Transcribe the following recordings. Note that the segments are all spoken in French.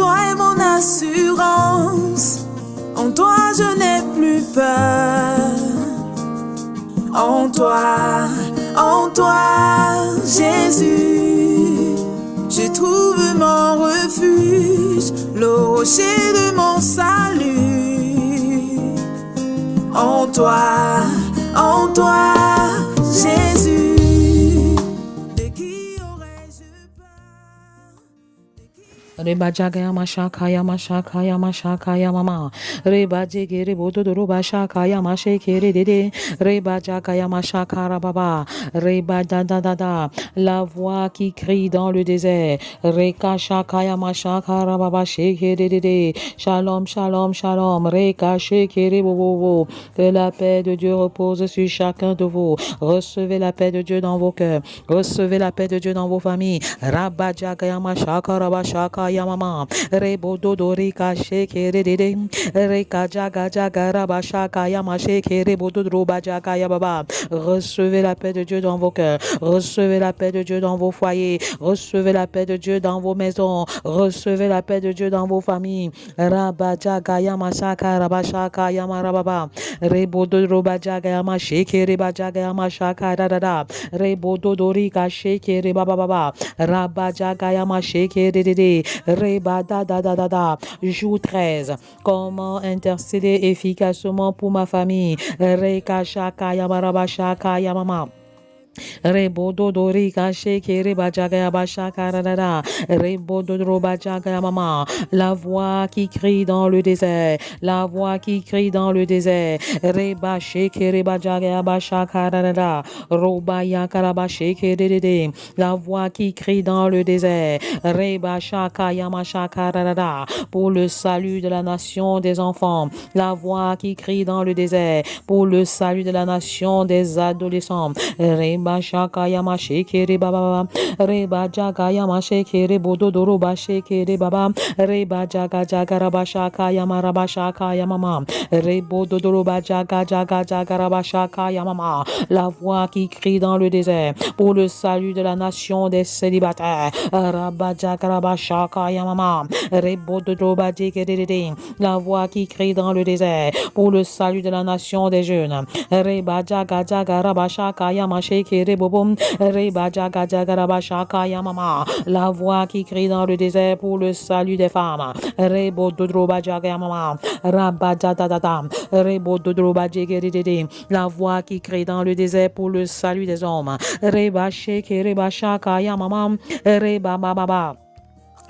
toi est mon assurance. En toi je n'ai plus peur. En toi, Jésus, je trouve mon refuge, le rocher de mon salut. En toi, Jésus, de qui aurais-je peur? Reba jagaya mashakaya mashakaya mashakaya mama. Reba jigiri bododo bashakaya mashekere dede. Reba jagaya mashakara baba. Reba da da da da. La voix qui crie dans le désert. Reka shakaya mashakara baba shekere dede. Shalom shalom shalom. Reka shekere bobo. Que la paix de Dieu repose sur chacun de vous. Recevez la paix de Dieu dans vos cœurs. Recevez la paix de Dieu dans vos familles. Rabba jagaya mashakara bashaka Yamama, Rebodo Dorika Shake Rede, Reka Jaga Jaga Rabashaka Yamashake Rebodo Roba Jaga Yababa. Recevez la paix de Dieu dans vos cœurs, recevez la paix de Dieu dans vos foyers, recevez la paix de Dieu dans vos maisons, recevez la paix de Dieu dans vos familles. Rabba Jaga Yamashaka Rabashaka Yamarababa, Rebodo Roba Jaga Yamashake Reba Jaga Yamashaka Dada, Rebodo Dorika Shake Reba Baba, Rabba Jaga Yamashake Rede. Reba da da da da da. Jour 13. Comment intercéder efficacement pour ma famille? Reka shaka yamaraba shaka yamama. Rebodo Dorika Sheke Reba Jagaya Bashaka Radada. Rebodo Roba Jagaya Mama. La voix qui crie dans le désert. La voix qui crie dans le désert. Reba Sheke Reba Jagaya Bashaka Radada. Roba Yakaraba Sheke Dede. La voix qui crie dans le désert. Reba Shaka Yamashaka Radada. Pour le salut de la nation des enfants. La voix qui crie dans le désert. Pour le salut de la nation des adolescents. Reba Shaka Yama Shekere Baba Reba Jaga Yama Shekere Bododoro Bashekere Baba Reba Jaga Jaga Rabashaka Yama Rabashaka Yamama Rebo Dodoro Bajaga Jaga Jaga Rabashaka Yamama. La voix qui crie dans le désert pour le salut de la nation des célibataires. Rabba Jaga Rabashaka Yamama Rebo Dodoro Bajekere. La voix qui crie dans le désert pour le salut de la nation des jeunes. Reba Jaga Jaga Rabashaka Yama Shekere Bobom Reba Jaga Jaga Rabashaka Yamama. La voix qui crie dans le désert pour le salut des femmes. Rebo Dodroba Jaga Yamama Rabba Jadadada Rebo Dodroba Jegere. La voix qui crie dans le désert pour le salut des hommes. Reba Sheke Reba Shaka Yamama Reba Baba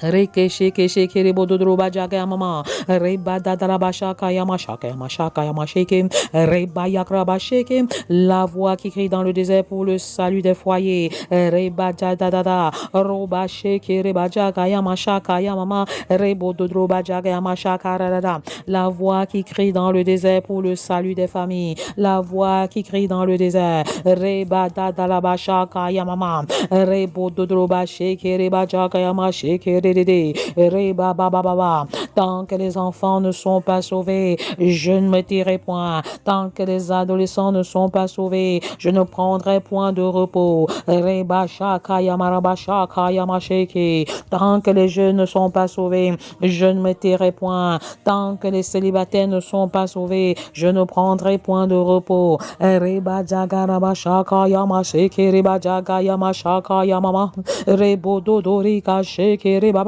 Reke sheke sheke rebo dodroba jaga yamama reba dadaraba shaka yamashaka yamashaka yamasheke reba yakraba sheke. La voix qui crie dans le désert pour le salut des foyers. Reba dadada roba sheke reba jaga yamashaka yamama rebo dodroba jaga yamashaka radada. La voix qui crie dans le désert pour le salut des familles. La voix qui crie dans le désert. Reba dadaraba shaka yamama rebo dodroba sheke reba jaga yamasheke. Reba baba baba. Tant que les enfants ne sont pas sauvés, je ne me tirerai point. Tant que les adolescents ne sont pas sauvés, je ne prendrai point de repos. Reba shaka yamaraba shaka yamasheke. Tant que les jeunes ne sont pas sauvés, je ne me tirerai point. Tant que les célibataires ne sont pas sauvés, je ne prendrai point de repos. Reba jaga raba shaka yamasheke reba jaga yamashaka yamama rebo dodori kasheke reba.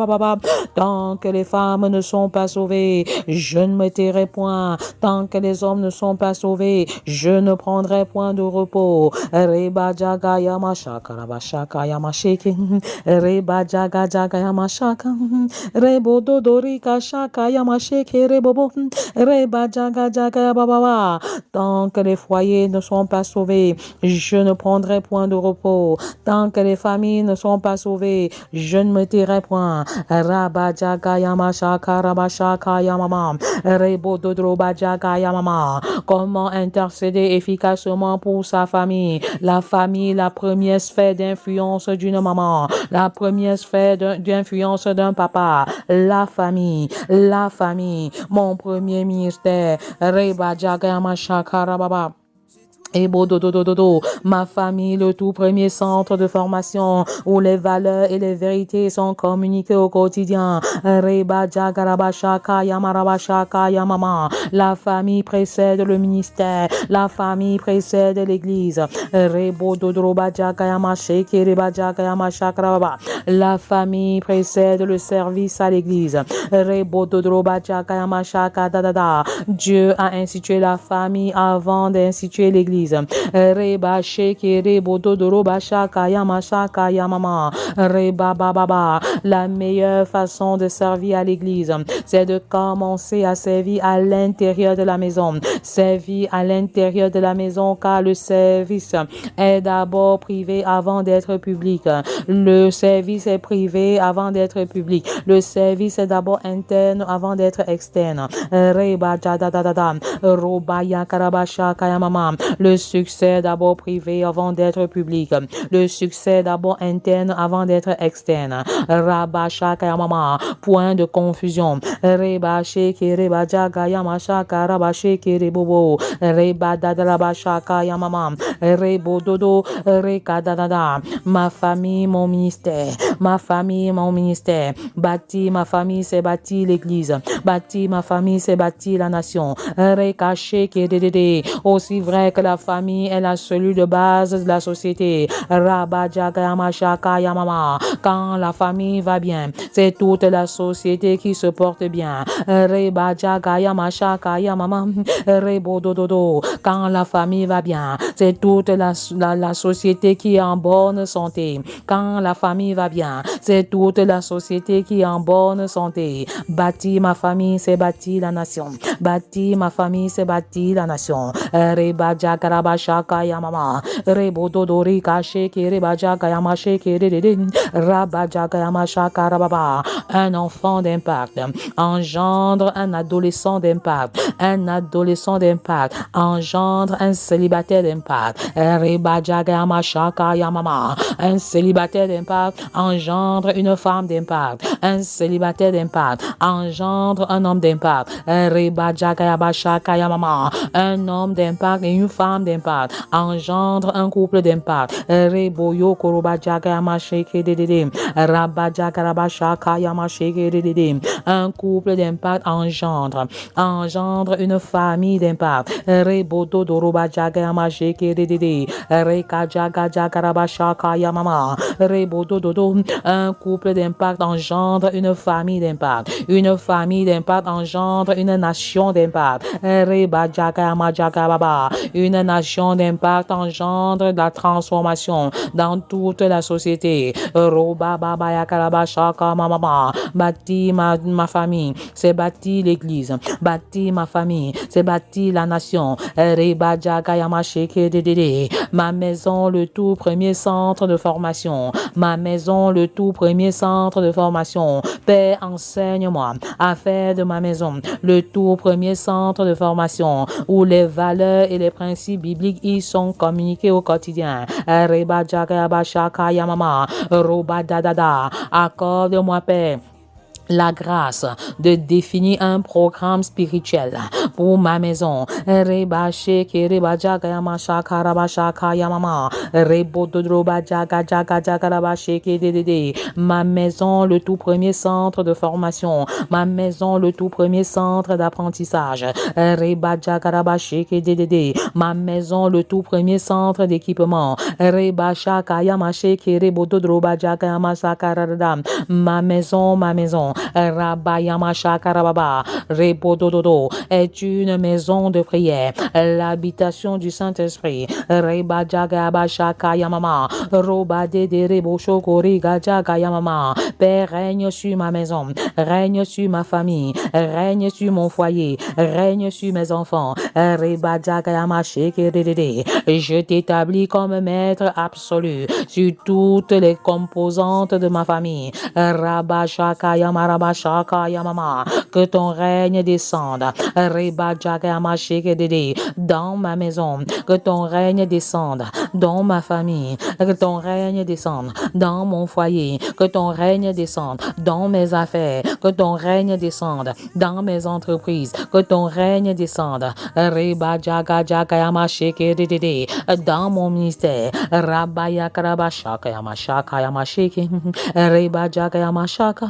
Tant que les femmes ne sont pas sauvées, je ne me tairai point. Tant que les hommes ne sont pas sauvés, je ne prendrai point de repos. Reba jaga yamashaka rabashaka yamasheke. Reba jaga jaga yamashaka. Rebo dodorika shaka yamasheke rebobo. Reba jaga jaga yababa. Tant que les foyers ne sont pas sauvés, je ne prendrai point de repos. Tant que les familles ne sont pas sauvées, je ne me tairai point. Rabba jaga yamashaka rabashaka yamama rebo dodroba jaga yamama. Comment intercéder efficacement pour sa famille? La famille, la première sphère d'influence d'une maman, la première sphère d'influence d'un papa. La famille, mon premier ministère. Reba jaga yamashaka rababa Et bododododo, ma famille, le tout premier centre de formation où les valeurs et les vérités sont communiquées au quotidien. Reba jagarabashaka yamarabashaka yamama. La famille précède le ministère. La famille précède l'église. Rebododroba jagayamasheke reba jagayamashakrababa. La famille précède le service à l'église. Rebododroba jagayamashaka dadada. Dieu a institué la famille avant d'instituer l'église. Reba sheke rebo dodoro bashaka yamashaka yamama. Reba baba. La meilleure façon de servir à l'église, c'est de commencer à servir à l'intérieur de la maison. Servir à l'intérieur de la maison, car le service est d'abord privé avant d'être public. Le service est privé avant d'être public. Le service est d'abord interne avant d'être externe. Reba jadadadada. Roba yakarabashaka yamama. Le succès d'abord privé avant d'être public. Le succès d'abord interne avant d'être externe. Rabashaka yamama. Point de confusion. Reba sheke reba jaga yamashaka rabasheke rebobo. Reba dadarabashaka yamama. Rebo dodo rekadadada. Ma famille, mon ministère. Ma famille, mon ministère. Bâti ma famille, c'est bâti l'église. Bâti ma famille, c'est bâti la nation. Rekasheke dedede. Aussi vrai que la famille est la cellule de base de la société. Rabajagayamashaka yamama. Quand la famille va bien, c'est toute la société qui se porte bien. Rebajagayamashaka yamama. Rebodododo. Quand la famille va bien, c'est toute la société qui est en bonne santé. Quand la famille va bien, c'est toute la société qui est en bonne santé. Bâti ma famille, c'est bâti la nation. Bâti ma famille, c'est bâti la nation. Reba jagarabashaka yamama. Rebo dodori kasheke reba jagayamasheke dedede. Raba jagayamashaka rababa. Un enfant d'impact engendre un adolescent d'impact. Un adolescent d'impact engendre un célibataire d'impact. Reba jagayamashaka yamama. Un célibataire d'impact engendre une femme d'impact. Un célibataire d'impact engendre un homme d'impact. Reba jagayabashaka yamama. Un homme d'impact et une femme d'impact engendre un couple d'impact. Reboyo koroba jagayamasheke dedede. Rabba jagarabashaka yamasheke dedede. Un couple d'impact engendre une famille d'impact. Rebodo doroba jagayamasheke dedede. Reka jaga jagarabashaka yamama. Rebodo dodo. Un couple d'impact engendre une famille d'impact. Une famille d'impact engendre une nation d'impact. Reba jagayama jagababa. Une nation d'impact engendre la transformation dans toute la société. Roba baba yakaraba shaka mama. Bâti ma famille, c'est bâti l'église. Bâti ma famille, c'est bâti la nation. Reba jagayama sheke dedede. Ma maison, le tout premier centre de formation. Ma maison, le tout premier centre de formation. Père, enseigne-moi à faire de ma maison le tout premier centre de formation où les valeurs et les principes bibliques y sont communiqués au quotidien. Reba jagayabashaka yamama. Roba dadada. Accorde-moi, Père, la grâce de définir un programme spirituel pour ma maison. Reba sheke reba jagayama shaka raba shaka yamama. Rebo dodroba jaga jaga jaga raba sheke dedede. Ma maison, le tout premier centre de formation. Ma maison, le tout premier centre d'apprentissage. Reba jaga raba sheke dedede. Ma maison, le tout premier centre d'équipement. Reba shaka yama sheke rebo dodroba jagayama shaka rada. Ma maison, ma maison. Rabayama Shakarababa Rebodododo est une maison de prière, l'habitation du Saint-Esprit. Reba Jagaba Shaka Yamama Roba de Rebo Shokori Gajaga Yamama. Père, règne sur ma maison, règne sur ma famille, règne sur mon foyer, règne sur mes enfants. Reba Jagayama Shekerede. Je t'établis comme maître absolu sur toutes les composantes de ma famille. Rabba Shaka Yama Yamarabashaka Yamama, que ton règne descende, Reba Jagayama Shekedede, dans ma maison, que ton règne descende, dans ma famille, que ton règne descende, dans mon foyer, que ton règne descende, dans mes affaires, que ton règne descende, dans mes entreprises, que ton règne descende, Reba Jagayama Shekedede, dans mon ministère, Rabaya Karabashaka Yamashaka Yamasheke, Reba Jagayama Shaka,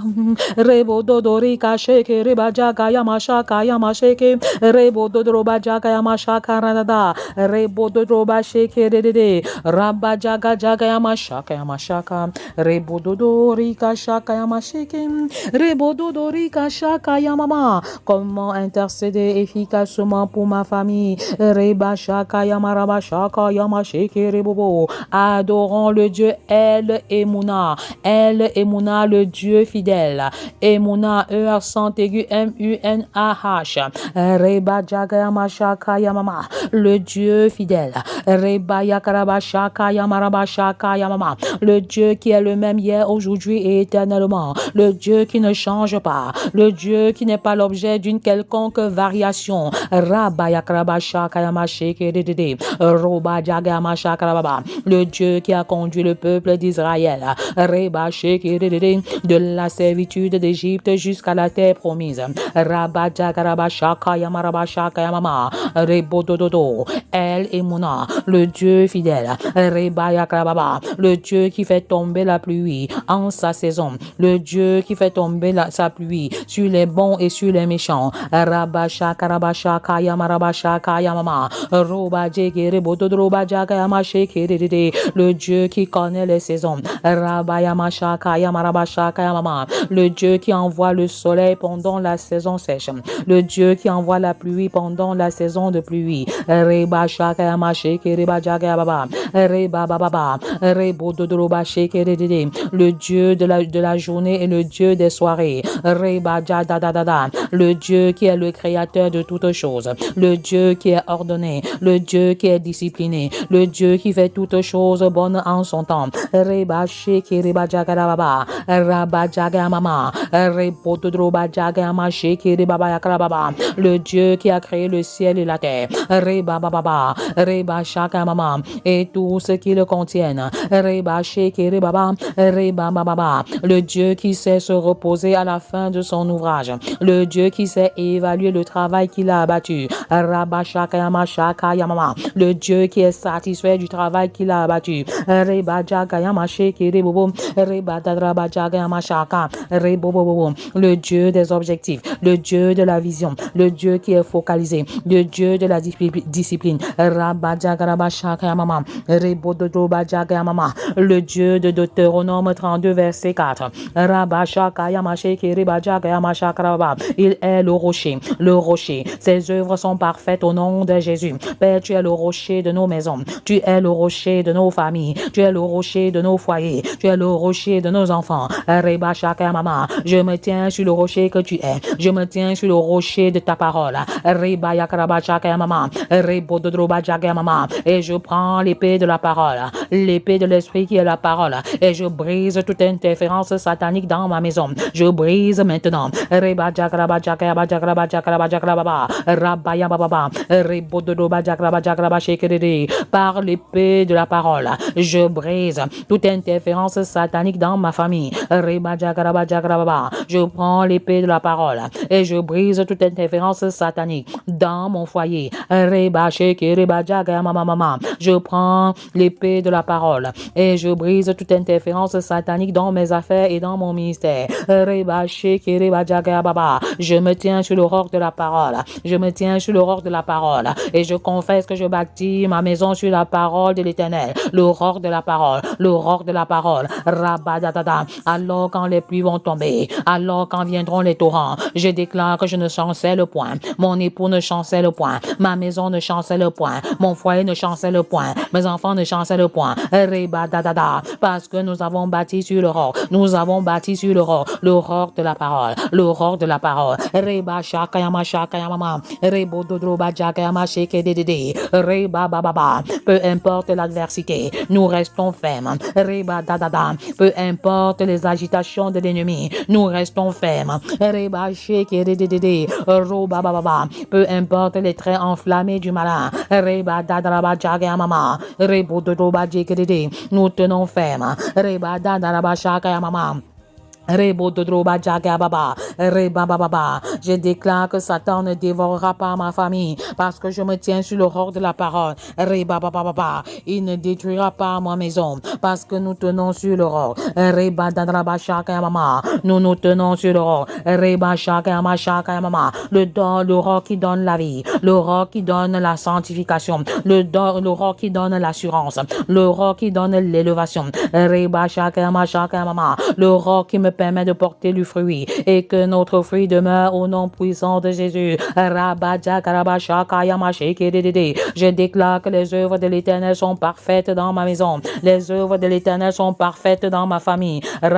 Rebo Dodorika Sheke, Reba Jagayama Shaka Yamasheke, Rebo Dodroba Jagayama Shaka Radada, Rebo Dodroba Sheke Dede, Rabba Jagayama Shaka Yamashaka, Rebo Dodorika Shaka Yamasheke, Rebo Dodorika Shaka Yamama. Comment intercéder efficacement pour ma famille? Reba Shaka Yamaraba Shaka Yamasheke Rebobo. Adorons le Dieu El Emouna. El Emouna, le Dieu fidèle. Emouna, accent aigu M-U-N-A-H. Reba Jagayama Shaka Yamama, le Dieu fidèle. Reba Yakaraba Shaka Yamaraba Shaka Yamama, le Dieu qui est le même hier, aujourd'hui et éternellement. Le Dieu qui ne change pas. Le Dieu qui n'est pas l'objet d'une quelconque variation. Rabba Yakaraba Shaka Yamasheke Dede. Roba Jagayama Shaka Rababa, le Dieu qui a conduit le peuple d'Israël. Reba Sheke Dede, de la servitude d'Égypte jusqu'à la terre promise. Rabba Jagaraba Shaka Yamaraba Shaka Yamama, Rebo Dododo, El Emouna, le Dieu fidèle. Reba Yakarababa, le Dieu qui fait tomber la pluie en sa saison. Le Dieu qui fait tomber sa pluie sur les bons et sur les méchants. Rabba Shaka Rabba Shaka Yamaraba Shaka Yamama, Roba Jegere Bododroba Jaga Yamasheke Dede, le Dieu qui connaît les saisons. Rabba Yamashaka Yamaraba Shaka Yamama, le Dieu qui envoie le soleil pendant la saison sèche, le Dieu qui envoie la pluie pendant la saison de pluie. Reba Shaka Yamasheke Reba Jaga Baba, Reba Baba, Rebo Dodroba Sheke Dede, le Dieu de la journée et le Dieu des soirées. Reba Jadadada, le Dieu qui est le créateur de toutes choses, le Dieu qui est ordonné, le Dieu qui est discipliné, le Dieu qui fait toutes choses bonnes en son temps. Reba Sheke Reba Jaga Baba, Rabba Jaga Mama, Rebo Dodroba Jaga Masheke Reba Baba, le Dieu qui a créé le ciel et la terre. Reba Baba, Reba Shaka Mama, et tout ce qui le contiennent. Reba Sheke Reba Baba, le Dieu qui sait se reposer à la fin de son ouvrage, le Dieu qui sait évaluer le travail qu'il a abattu. Rabba Shaka Yama Shaka Yamama, le Dieu qui est satisfait du travail qu'il a abattu. Reba Jaga Yama Sheke Rebobo, Reba Dadraba Jaga Yama Shaka Rebobo, le Dieu des objectifs, le Dieu de la vision, le Dieu qui est focalisé, le Dieu de la discipline. Rabba Jaga Rabba Shaka Yamama, Rebo Dodroba Jaga Yamama, le Dieu de Deutéronome 32 verset 4. Rabba Shaka Yama Sheke Reba Jaga Yama Shaka Rabba, il est le rocher, le rocher. Ses œuvres sont parfaites au nom de Jésus. Père, tu es le rocher de nos maisons, tu es le rocher de nos familles, tu es le rocher de nos foyers, tu es le rocher de nos enfants. Reba Shaka Mama, je me tiens sur le rocher que tu es, je me tiens sur le rocher de ta parole. Reba Yakaraba Shaka Mama, Rebo Dodroba Jaga Mama, et je prends l'épée de la parole, l'épée de l'esprit qui est la parole, et je brise toute interférence satanique dans ma maison. Je brise maintenant. Reba Jagraba Jagraba Jagraba Jagraba Jagraba Rabaya Baba Rebo Dodroba Jagraba Jagraba Shekerede, par l'épée de la parole. Je brise toute interférence satanique dans ma famille. Reba Jagraba Jagraba. Je prends l'épée de la parole et je brise toute interférence satanique dans mon foyer. Reba Sheke Reba Jagraba Mama. Je prends l'épée de la parole et je brise toute interférence satanique dans mes affaires et dans mon ministère. Reba Sheke Reba Jagraba. Je me tiens sur le roc de la parole. Je me tiens sur le roc de la parole et je confesse que je bâtis ma maison sur la parole de l'Éternel. Le roc de la parole, le roc de la parole. Rabadadada. Alors quand les pluies vont tomber, alors quand viendront les torrents, je déclare que je ne chancelle point. Mon époux ne chancelle point. Ma maison ne chancelle point. Mon foyer ne chancelle point. Mes enfants ne chancellent point. Rabadadada. Parce que nous avons bâti sur le roc. Nous avons bâti sur le roc de la parole. Le roc de la parole. Reba Shakayama Shakayama. Rebo Dodroba Jakayama Sheke Dede. Reba Baba. Peu importe l'adversité, nous restons fermes. Reba Dadada. Peu importe les agitations de l'ennemi, nous restons fermes. Reba sheke roba baba. Peu importe les traits enflammés du malin. Reba dadaraba jagaya mama. Rebo dodoba jeke nous tenons fermes. Reba dadaraba shakaya mama. Rebo dodroba jaga baba, reba baba. Je déclare que Satan ne dévorera pas ma famille parce que je me tiens sur le roi de la parole. Reba baba. Il ne détruira pas ma maison parce que nous tenons sur le roi. Reba dadraba shaka mama. Nous nous tenons sur le roi. Reba shaka mama. Le roi qui donne la vie, le roi qui donne la sanctification, le roi qui donne l'assurance, le roi qui donne l'élévation. Reba shaka mama. Le roi qui me permet de porter du fruit et que notre fruit demeure au nom puissant de Jésus. Je déclare que les œuvres de l'Éternel sont parfaites dans ma maison. Les œuvres de l'Éternel sont parfaites dans ma famille. Les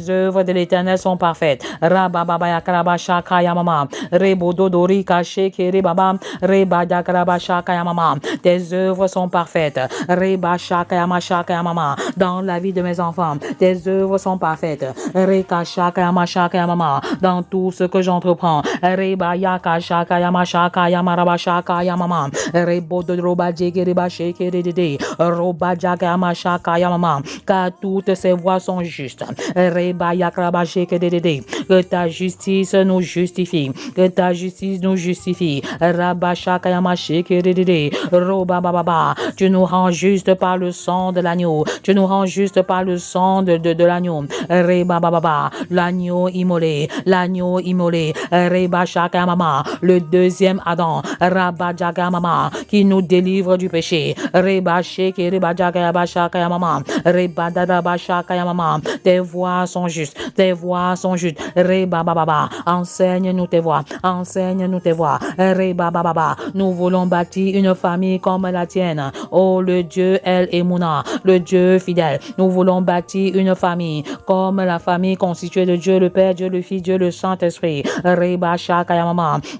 œuvres de l'Éternel sont parfaites. Tes œuvres sont parfaites. Dans la vie de mes enfants, tes œuvres sont parfaites. Dans tout ce que j'entreprends. Car toutes ces voies sont justes. Que ta justice nous justifie. Que ta justice nous justifie. Tu nous rends juste par le sang de l'agneau. Tu nous rends juste par le sang de l'agneau. L'agneau immolé. L'agneau immolé. Le deuxième Adam. Qui nous délivre du péché. Tes voies sont justes. Tes voies sont justes. Enseigne-nous tes voies. Enseigne-nous tes voies. Nous voulons bâtir une famille comme la tienne. Oh, le Dieu El Emouna, le Dieu fidèle. Nous voulons bâtir une famille comme la famille constituée de Dieu le Père, Dieu le Fils, Dieu le Saint-Esprit.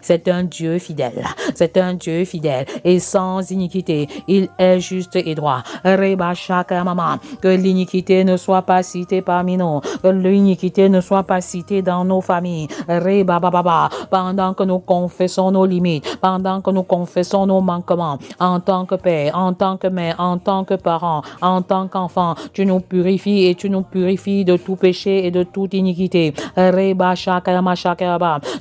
C'est un Dieu fidèle. C'est un Dieu fidèle et sans iniquité. Il est juste et droit. Que l'iniquité ne soit pas citée parmi nous. Que l'iniquité ne soit pas citée dans nos familles. Pendant que nous confessons nos limites, pendant que nous confessons nos manquements, en tant que père, en tant que mère, en tant que parent, en tant qu'enfant, tu nous purifies et tu nous purifies de tout péché et de toute iniquité.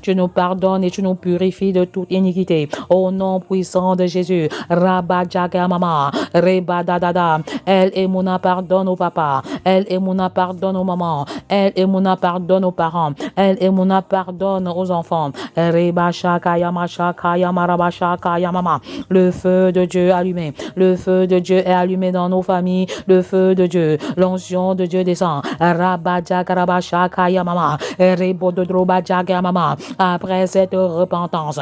Tu nous pardonnes et tu nous purifies de toute iniquité. Au nom puissant de Jésus. El Emouna pardonne au papa. El Emouna pardonne aux mamans. El Emouna pardonne aux parents. El Emouna pardonne aux enfants. Le feu de Dieu allumé. Le feu de Dieu est allumé dans nos familles. Le feu de Dieu. L'onction de Dieu descend. Après cette repentance,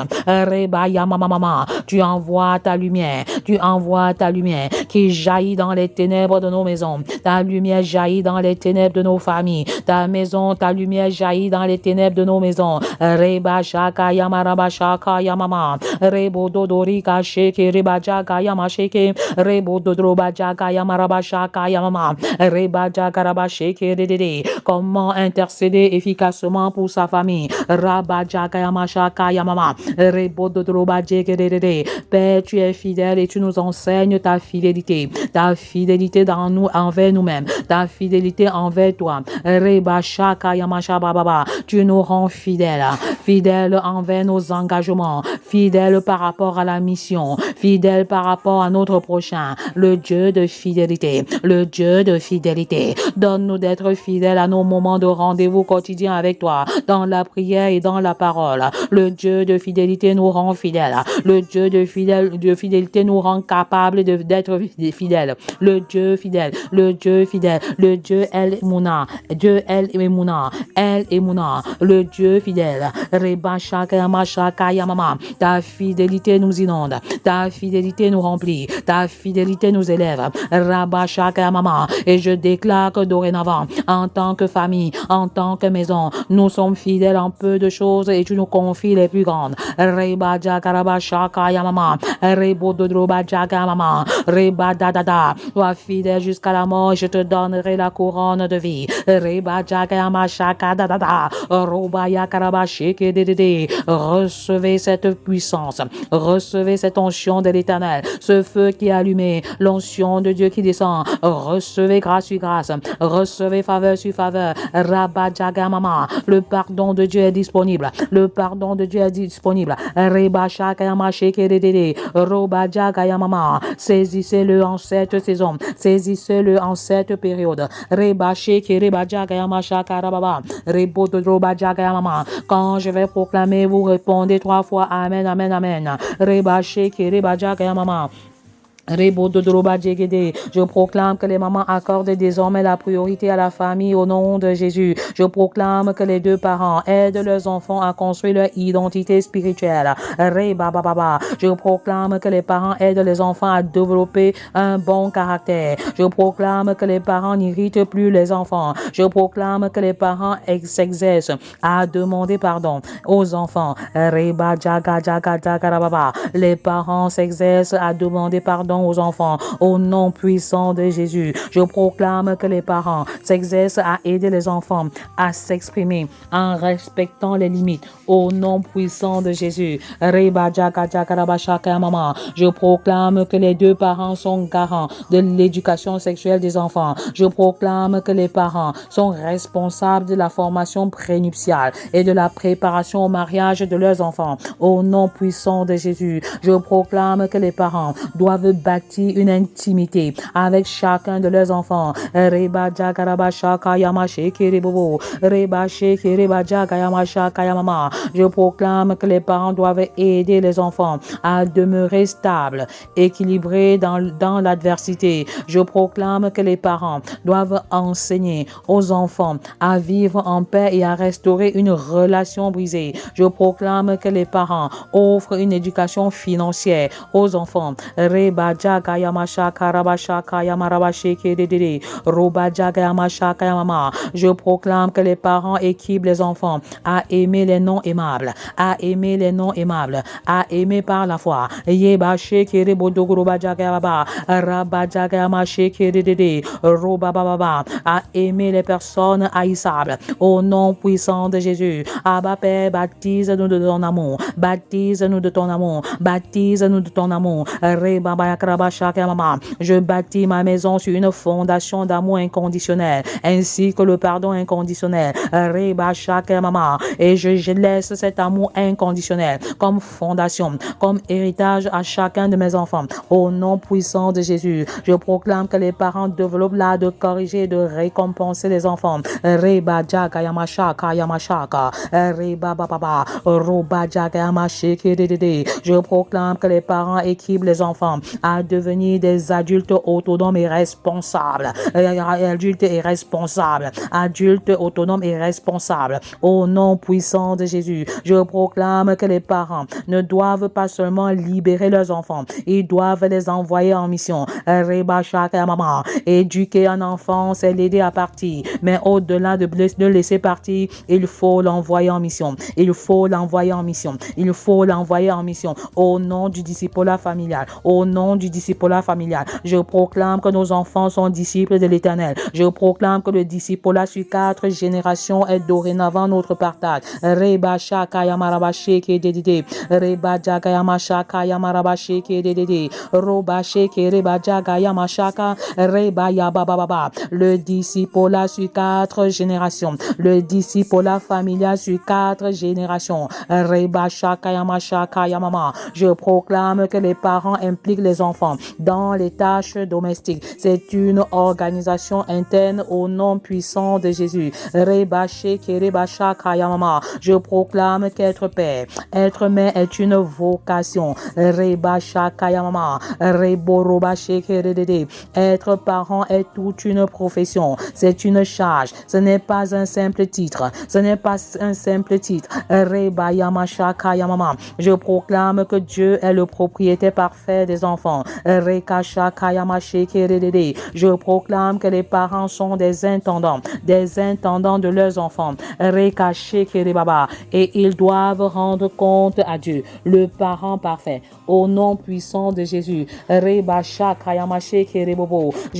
tu envoies ta lumière. Tu envoies ta lumière qui jaillit dans les ténèbres de nos maisons. Ta lumière jaillit dans les ténèbres de nos familles. Ta maison, ta lumière jaillit dans les ténèbres de nos maisons. Reba shaka yamaraba shaka yamama. Rebo dodori kasheke reba jaka yamasheke. Rebo dodroba jaka yamaraba shaka yamama. Reba jaka raba sheke dedede. Comment intercéder efficacement pour sa famille? Raba jaka yamashaka yamama. Rebo dodroba jeke dedede. Père, tu es fidèle et tu nous enseignes ta fidélité. Ta fidélité dans nous, envers nous-mêmes. Ta fidélité envers toi. Reba shaka yamasha baba. Tu nous rends fidèles. Fidèles envers nos engagements. Fidèles par rapport à la mission. Fidèles par rapport à notre prochain. Le Dieu de fidélité. Le Dieu de fidélité. Donne-nous d'être fidèles à nos moments de rendez-vous quotidien avec toi. Dans la prière et dans la parole. Le Dieu de fidélité nous rend fidèles. Le Dieu de fidélité nous rend capables d'être fidèles. Le Dieu fidèle. Le Dieu fidèle. Le Dieu El Emouna. Dieu El Emouna. El Emouna. Le Dieu fidèle. Reba Shaka Yama Shaka Yamama. Ta fidélité nous inonde. Ta fidélité nous remplit. Ta fidélité nous élève. Rabba Shaka Yamama. Et je déclare que dorénavant, en tant que famille, en tant que maison, nous sommes fidèles en peu de choses et tu nous confies les plus grandes. Reba Jakaraba Shaka Yamama. Rebo Dodroba Jaka Yamama. Reba Dadada. Sois fidèle jusqu'à la mort, je te donnerai la couronne de vie. Reba Jaka Yama Shaka Dadada. Roba Yakaraba Sheke Dedede. Recevez cette puissance. Recevez cette onction de l'Éternel. Ce feu qui est allumé. L'onction de Dieu qui descend. Recevez grâce sur grâce. Recevez faveur sur faveur. Rabba Jaga Mama. Le pardon de Dieu est disponible. Le pardon de Dieu est disponible. Reba Shaka Yama Sheke Dedede. Roba Jaga Yamama. Saisissez-le en cette saison. Saisissez-le en cette période. Reba Sheke Reba Jaga Yama Shaka Rababa. Rebo Roba Jaga Yamama. Quand je vais proclamer, vous répondez 3 fois Amen, Amen, Amen. Reba Sheke Reba Jaga Yamama. Je proclame que les mamans accordent désormais la priorité à la famille au nom de Jésus. Je proclame que les 2 parents aident leurs enfants à construire leur identité spirituelle. Je proclame que les parents aident les enfants à développer un bon caractère. Je proclame que les parents n'irritent plus les enfants. Je proclame que les parents s'exercent à demander pardon aux enfants. Les parents s'exercent à demander pardon aux enfants au nom puissant de Jésus. Je proclame que les parents s'exercent à aider les enfants à s'exprimer en respectant les limites au nom puissant de Jésus. Je proclame que les 2 parents sont garants de l'éducation sexuelle des enfants. Je proclame que les parents sont responsables de la formation prénuptiale et de la préparation au mariage de leurs enfants au nom puissant de Jésus. Je proclame que les parents doivent bâtir une intimité avec chacun de leurs enfants. Reba Jakaraba Shaka Yama Sheke Rebobo. Reba Sheke Reba Jaka Yama Shaka Yamama. Je proclame que les parents doivent aider les enfants à demeurer stables, équilibrés dans l'adversité. Je proclame que les parents doivent enseigner aux enfants à vivre en paix et à restaurer une relation brisée. Je proclame que les parents offrent une éducation financière aux enfants. Reba Jaga Yama Shaka Raba Shaka Yama Raba Sheke Dedede. Roba Jaga Yama Shaka Yamama. Je proclame que les parents équipent les enfants à aimer les non aimables, à aimer les non aimables, à aimer par la foi. Yeba Sheke Rebodo Roba Jaga Yaba. Raba Jaga Yama Sheke Dedede. Roba Baba. À aimer les personnes haïssables au nom puissant de Jésus. Abba Père, baptise-nous de ton amour. Baptise-nous de ton amour. Baptise-nous de ton amour. Je bâtis ma maison sur une fondation d'amour inconditionnel ainsi que le pardon inconditionnel. Et je laisse cet amour inconditionnel comme fondation, comme héritage à chacun de mes enfants. Au nom puissant de Jésus, je proclame que les parents développent l'art de corriger et de récompenser les enfants. Je proclame que les parents équipent les enfants à devenir des adultes autonomes et responsables. Adultes et responsables. Adultes autonomes et responsables. Au nom puissant de Jésus, je proclame que les parents ne doivent pas seulement libérer leurs enfants, ils doivent les envoyer en mission. Éduquer un enfant, c'est l'aider à partir. Mais au-delà de laisser partir, il faut l'envoyer en mission. Il faut l'envoyer en mission. Il faut l'envoyer en mission. Au nom du discipulat familial. Au nom du discipulat familial. Je proclame que nos enfants sont disciples de l'Éternel. Je proclame que le discipulat sur 4 générations est dorénavant notre partage. Reba Shaka Yamaraba Sheke Dedede. Reba Jaga Yamashaka Yamaraba Sheke Dedede. Roba Sheke Reba Jaga Yamashaka Reba Yabababa. Le discipulat sur 4 générations. Le discipulat familial sur 4 générations. Reba Shaka Yamashaka Yamama. Je proclame que les parents impliquent les enfants enfants dans les tâches domestiques. C'est une organisation interne au nom puissant de Jésus. Je proclame qu'être père, être mère est une vocation. Être parent est toute une profession. C'est une charge. Ce n'est pas un simple titre. Ce n'est pas un simple titre. Je proclame que Dieu est le propriétaire parfait des enfants. Je proclame que les parents sont des intendants de leurs enfants. Et ils doivent rendre compte à Dieu, le parent parfait. Au nom puissant de Jésus. Je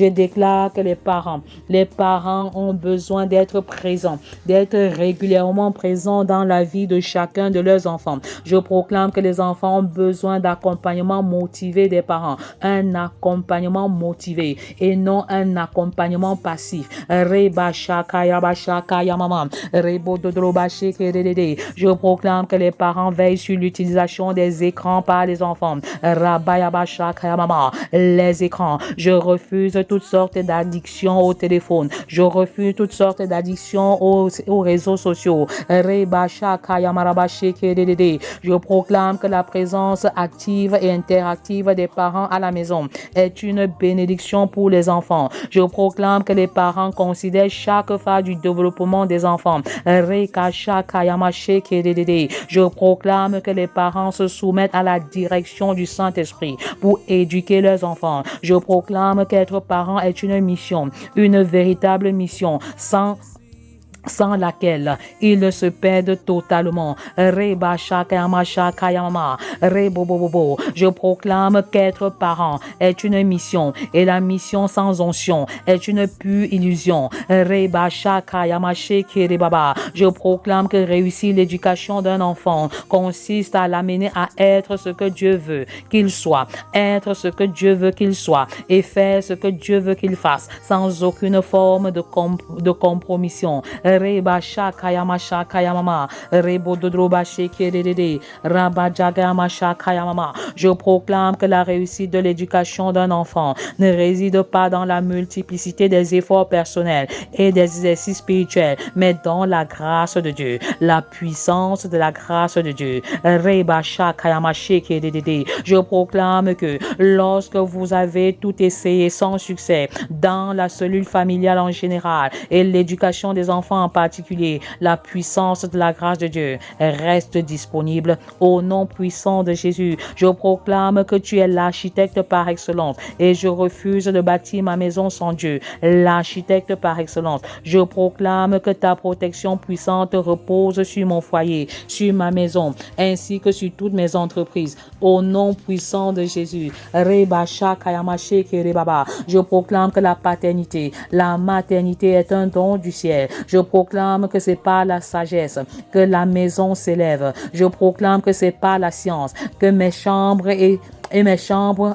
déclare que les parents ont besoin d'être présents, d'être régulièrement présents dans la vie de chacun de leurs enfants. Je proclame que les enfants ont besoin d'accompagnement motivé des parents, un accompagnement motivé et non un accompagnement passif. Je proclame que les parents veillent sur l'utilisation des écrans par les enfants. Les écrans. Je refuse toutes sortes d'addictions au téléphone. Je refuse toutes sortes d'addictions aux réseaux sociaux. Je proclame que la présence active et interactive des parents à la maison est une bénédiction pour les enfants. Je proclame que les parents considèrent chaque phase du développement des enfants. Je proclame que les parents se soumettent à la direction du Saint-Esprit pour éduquer leurs enfants. Je proclame qu'être parent est une mission, une véritable mission, sans laquelle ils se perdent totalement. Je proclame qu'être parent est une mission et la mission sans onction est une pure illusion. Je proclame que réussir l'éducation d'un enfant consiste à l'amener à être ce que Dieu veut qu'il soit, être ce que Dieu veut qu'il soit et faire ce que Dieu veut qu'il fasse sans aucune forme de compromission. Je proclame que la réussite de l'éducation d'un enfant ne réside pas dans la multiplicité des efforts personnels et des exercices spirituels, mais dans la grâce de Dieu, la puissance de la grâce de Dieu. Je proclame que lorsque vous avez tout essayé sans succès dans la cellule familiale en général et l'éducation des enfants en particulier, la puissance de la grâce de Dieu reste disponible au nom puissant de Jésus. Je proclame que tu es l'architecte par excellence et je refuse de bâtir ma maison sans Dieu, l'architecte par excellence. Je proclame que ta protection puissante repose sur mon foyer, sur ma maison, ainsi que sur toutes mes entreprises. Au nom puissant de Jésus. Je proclame que la paternité, la maternité est un don du ciel. Je proclame que c'est par la sagesse que la maison s'élève. Je proclame que c'est par la science que mes chambres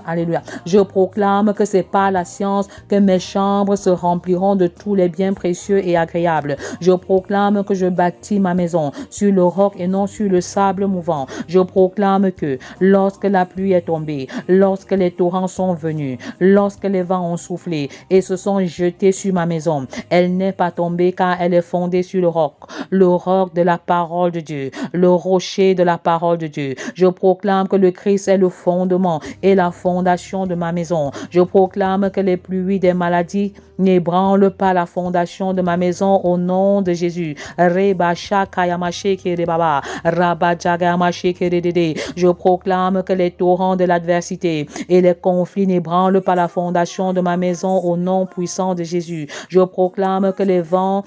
alléluia. Je proclame que c'est par la science que mes chambres se rempliront de tous les biens précieux et agréables. Je proclame que je bâtis ma maison sur le roc et non sur le sable mouvant. Je proclame que lorsque la pluie est tombée, lorsque les torrents sont venus, lorsque les vents ont soufflé et se sont jetés sur ma maison, elle n'est pas tombée car elle est fondée sur le roc de la parole de Dieu, le rocher de la parole de Dieu. Je proclame que le Christ est le fondement et la fondation de ma maison. Je proclame que les pluies des maladies n'ébranlent pas la fondation de ma maison au nom de Jésus. Je proclame que les torrents de l'adversité et les conflits n'ébranlent pas la fondation de ma maison au nom puissant de Jésus. Je proclame que les vents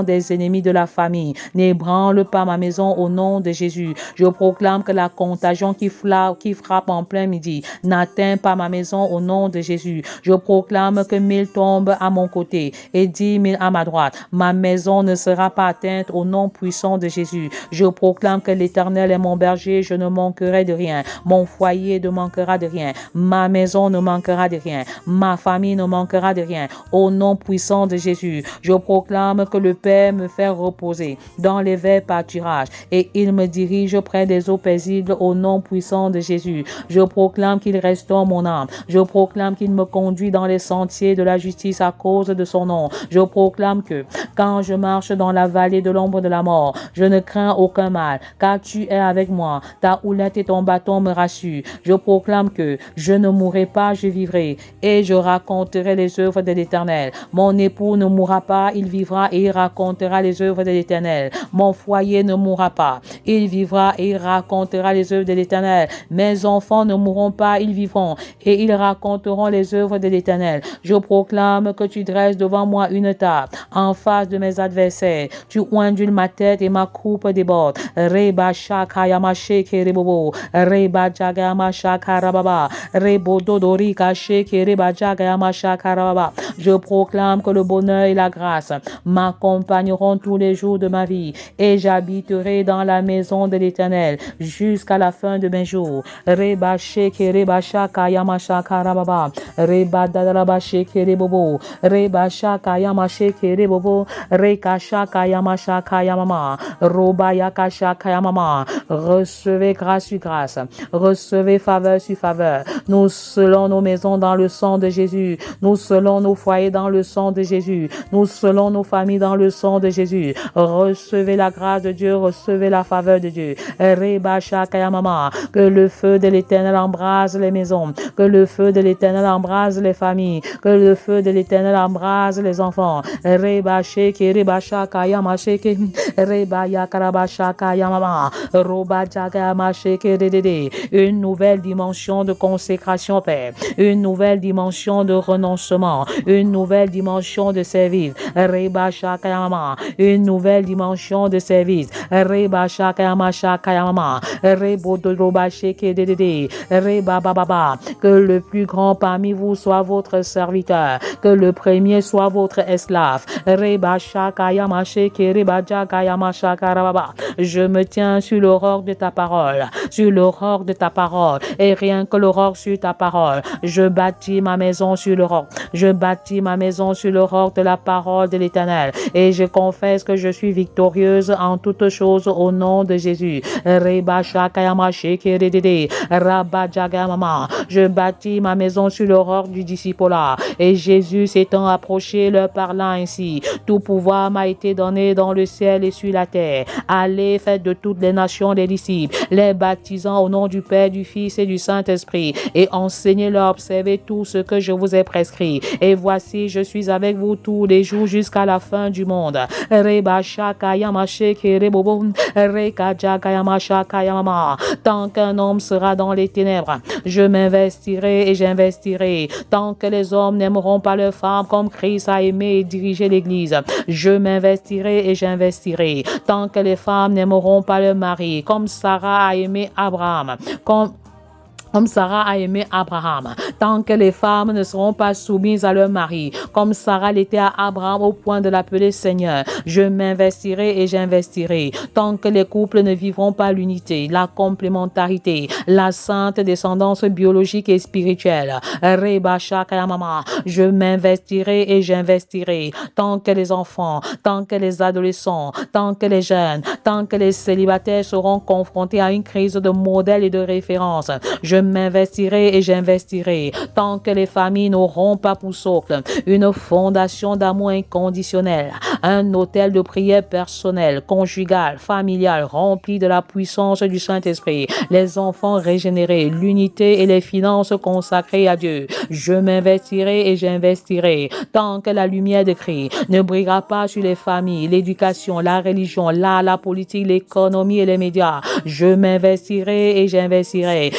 des ennemis de la famille n'ébranlent pas ma maison au nom de Jésus. Je proclame que la contagion qui frappe en plein midi n'atteint pas ma maison au nom de Jésus. Je proclame que 1000 tombent tombent à mon côté et 10 000 à ma droite, ma maison ne sera pas atteinte au nom puissant de Jésus. Je proclame que l'Éternel est mon berger, je ne manquerai de rien. Mon foyer ne manquera de rien. Ma maison ne manquera de rien. Ma famille ne manquera de rien. Au nom puissant de Jésus, je proclame que le Père me fait reposer dans les verts pâturages et il me dirige près des eaux paisibles au nom puissant de Jésus. Je proclame qu'il restaure mon âme. Je proclame qu'il me conduit dans les sentiers de la justice à cause de son nom. Je proclame que quand je marche dans la vallée de l'ombre de la mort, je ne crains aucun mal, car tu es avec moi. Ta houlette et ton bâton me rassurent. Je proclame que je ne mourrai pas, je vivrai, et je raconterai les œuvres de l'Éternel. Mon époux ne mourra pas, il vivra et il racontera les œuvres de l'Éternel. Mon foyer ne mourra pas, il vivra et il racontera les œuvres de l'Éternel. Mes enfants ne mourront pas, ils vivront et ils raconteront les œuvres de l'Éternel. Je proclame que tu dresses devant moi une table en face de mes adversaires. Tu ondules ma tête et ma coupe déborde. Reba shakayama shekerebobo. Reba jagayama shakarababa. Rebo dodorika shekereba jagayama shakarababa. Je proclame que le bonheur et la grâce m'accompagneront tous les jours de ma vie et j'habiterai dans la maison de l'Éternel jusqu'à la fin de mes jours. Reba shekereba shakayama shakarababa. Reba dadaraba shekerebobo. Reba shakayama shekerebobo. Reka shakayama shakayamama. Roba yaka shakayamama. Recevez grâce sur grâce. Recevez faveur sur faveur. Nous scellons nos maisons dans le sang de Jésus. Nous scellons nos foyers dans le sang de Jésus. Nous scellons nos familles dans le sang de Jésus. Recevez la grâce de Dieu. Recevez la faveur de Dieu. Reba shakayamama. Que le feu de l'Éternel embrase les maisons. Que le feu de l'Éternel embrase les familles. Que le feu de l'Éternel embrase les enfants. Reba sheke reba shakayama sheke. Reba yakaraba shakayamama. Roba jagayama sheke dedede. Une nouvelle dimension de consécration, Père. Une nouvelle dimension de renoncement. Une nouvelle dimension de service. Reba shakayama. Une nouvelle dimension de service. Reba shakayama shakayama. Rebo doroba sheke dedede. Reba bababa. Que le plus grand parmi vous soit votre serviteur. Que le premier soit votre esclave. Reba shakayama sheke reba jagayama shakarababa. Je me tiens sur l'aurore de ta parole. Sur l'aurore de ta parole. Et rien que l'aurore sur ta parole. Je bâtis ma maison sur l'aurore. Je bâtis ma maison sur l'aurore de la parole de l'Éternel. Et je confesse que je suis victorieuse en toutes choses au nom de Jésus. Reba shakayama sheke redede. Rabba jagayama. Je bâtis ma maison sur l'aurore du disciple-là. Et Jésus s'étant approché, leur parlant ainsi. Tout pouvoir m'a été donné dans le ciel et sur la terre. Allez, faites de toutes les nations des disciples, les baptisant au nom du Père, du Fils et du Saint-Esprit, et enseignez-leur à observer tout ce que je vous ai prescrit. Et voici, je suis avec vous tous les jours jusqu'à la fin du monde. Reba shakayama sheke rebobo. Reka jagayama shakayama. Tant qu'un homme sera dans les ténèbres, je m'investirai et j'investirai. Tant que les hommes n'aimeront pas leurs femmes comme Christ a aimé et dirigé l'Église, je m'investirai et j'investirai. Tant que les femmes n'aimeront pas leur mari comme Sarah a aimé Abraham, comme Sarah a aimé Abraham. Tant que les femmes ne seront pas soumises à leur mari, comme Sarah l'était à Abraham au point de l'appeler Seigneur, je m'investirai et j'investirai. Tant que les couples ne vivront pas l'unité, la complémentarité, la sainte descendance biologique et spirituelle, Reba shakayamama, je m'investirai et j'investirai. Tant que les enfants, tant que les adolescents, tant que les jeunes, tant que les célibataires seront confrontés à une crise de modèle et de référence, je m'investirai et j'investirai. Tant que les familles n'auront pas pour socle une fondation d'amour inconditionnel, un hôtel de prière personnel, conjugal, familial, rempli de la puissance du Saint-Esprit, les enfants régénérés, l'unité et les finances consacrées à Dieu, je m'investirai et j'investirai. Tant que la lumière de Christ ne brillera pas sur les familles, l'éducation, la religion, l'art, la politique, l'économie et les médias, je m'investirai et j'investirai.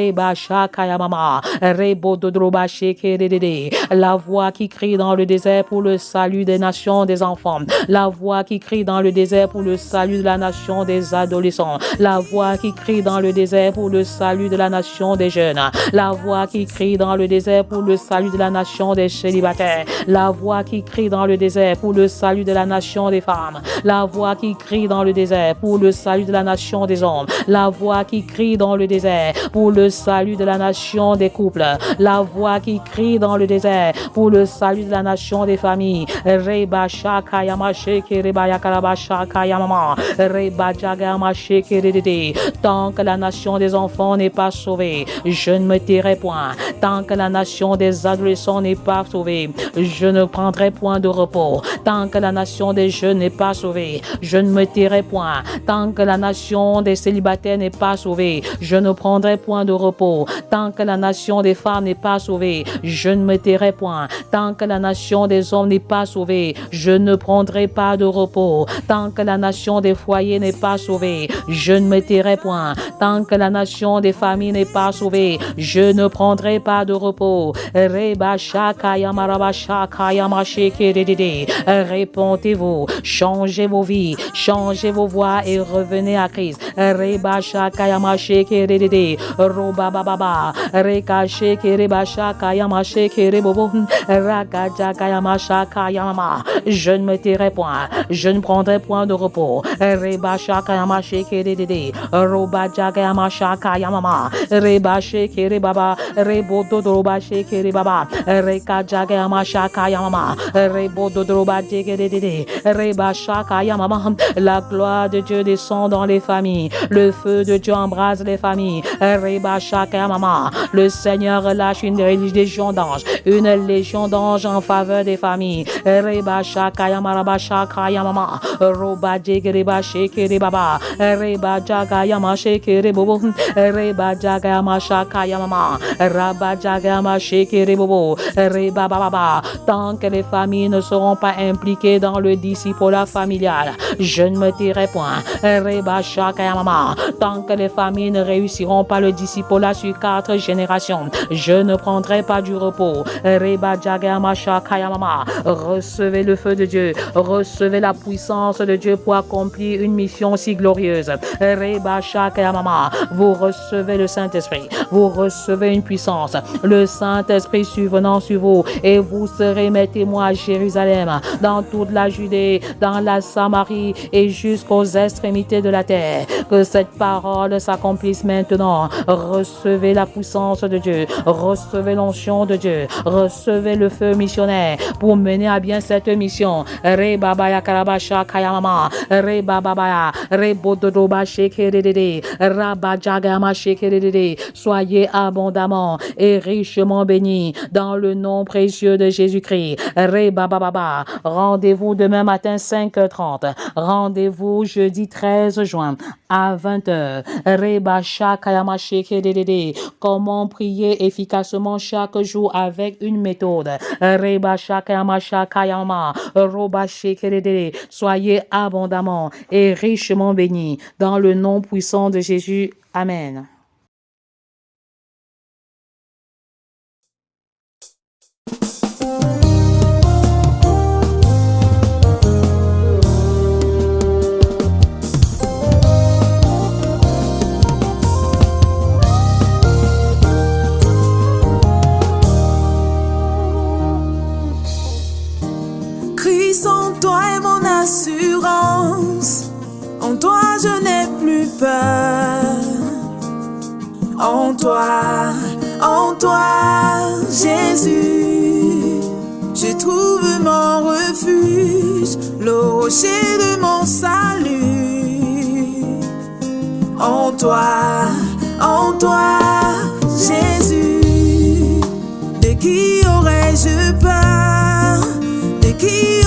Reba Shakaya Mama, Rebo Dodroba Shekerede, la voix qui crie dans le désert pour le salut des nations des enfants, la voix qui crie dans le désert pour le salut de la nation des adolescents, la voix qui crie dans le désert pour le salut de la nation des jeunes, la voix qui crie dans le désert pour le salut de la nation des célibataires, la voix qui crie dans le désert pour le salut de la nation des femmes, la voix qui crie dans le désert pour le salut de la nation des hommes, la voix qui crie dans le désert pour le salut de la nation des couples, la voix qui crie dans le désert pour le salut de la nation des familles. Reba Shakayama Shekereba Yakaraba Shakayama, Reba Jagama Shekerede. Tant que la nation des enfants n'est pas sauvée, je ne me tairai point. Tant que la nation des adolescents n'est pas sauvée, je ne prendrai point de repos. Tant que la nation des jeunes n'est pas sauvée, je ne me tairai point. Tant que la nation des célibataires n'est pas sauvée, je ne prendrai point de repos. Tant que la nation des femmes n'est pas sauvée, je ne me tairai point. Tant que la nation des hommes n'est pas sauvée, je ne prendrai pas de repos. Tant que la nation des foyers n'est pas sauvée, je ne me tairai point. Tant que la nation des familles n'est pas sauvée, je ne prendrai pas de repos. Reba Shakayama Raba Shakayama Shekerede. Répondez-vous, changez vos vies, changez vos voies et revenez à Christ. Reba Shakayama Shekerede. Roba Baba Reka Shekereba Shakayama Shekerebo Raka Jakayama Shakayama. Je ne me tairai point, je ne prendrai point de repos. Reba Shakayama Shekerede. Roba Jakayama Shakayama. Reba Shekerebaba Rebo Dodroba Shekerebaba Reka Jakayama Shakayama. Rebo Dodroba Jekerede. Reba Shakayama. La gloire de Dieu descend dans les familles, le feu de Dieu embrase les familles. Reba Shakayama. Le Seigneur relâche une légion d'anges, en faveur des familles. Reba Shakayama Raba Shakayama. Roba Jekereba Shekerebaba. Reba Jakayama Shekerebo. Reba Jakayama Shakayama. Raba Jakayama Shekerebo. Reba Baba. Tant que les familles ne seront pas impliquées dans le discipulat familial, je ne me tairai point. Reba Shakayama. Tant que les familles ne réussiront pas le discipulat sur 4 générations, je ne prendrai pas du repos. Reba Jagama Shakayama. Recevez le feu de Dieu, recevez la puissance de Dieu pour accomplir une mission si glorieuse. Reba Shakayama. Vous recevez le Saint-Esprit, vous recevez une puissance, le Saint-Esprit survenant sur vous, et vous serez mes témoins à Jérusalem, dans toute la Judée, dans la Samarie et jusqu'aux extrémités de la terre. Que cette parole s'accomplisse maintenant. Recevez la puissance de Dieu, recevez l'onction de Dieu, recevez le feu missionnaire pour mener à bien cette mission. Rebabaya Karabasha Kayamama, Rebabaya, Rebododoba Shekerede, Rabajagama Shekerede. Soyez abondamment et richement bénis dans le nom précieux de Jésus-Christ. Rebababa. Rendez-vous demain matin 5h30. Rendez-vous jeudi 13 juin à 20h. Reba Shakayama Shekerede. Comment prier efficacement chaque jour avec une méthode. Reba Shakayama Shakayama. Roba Shekerede. Soyez abondamment et richement bénis dans le nom puissant de Jésus. Amen. Christ en toi est mon assurance, en toi je n'ai plus peur. En toi, Jésus, je trouve mon refuge, le rocher de mon salut. En toi, Jésus, de qui aurais-je peur? De qui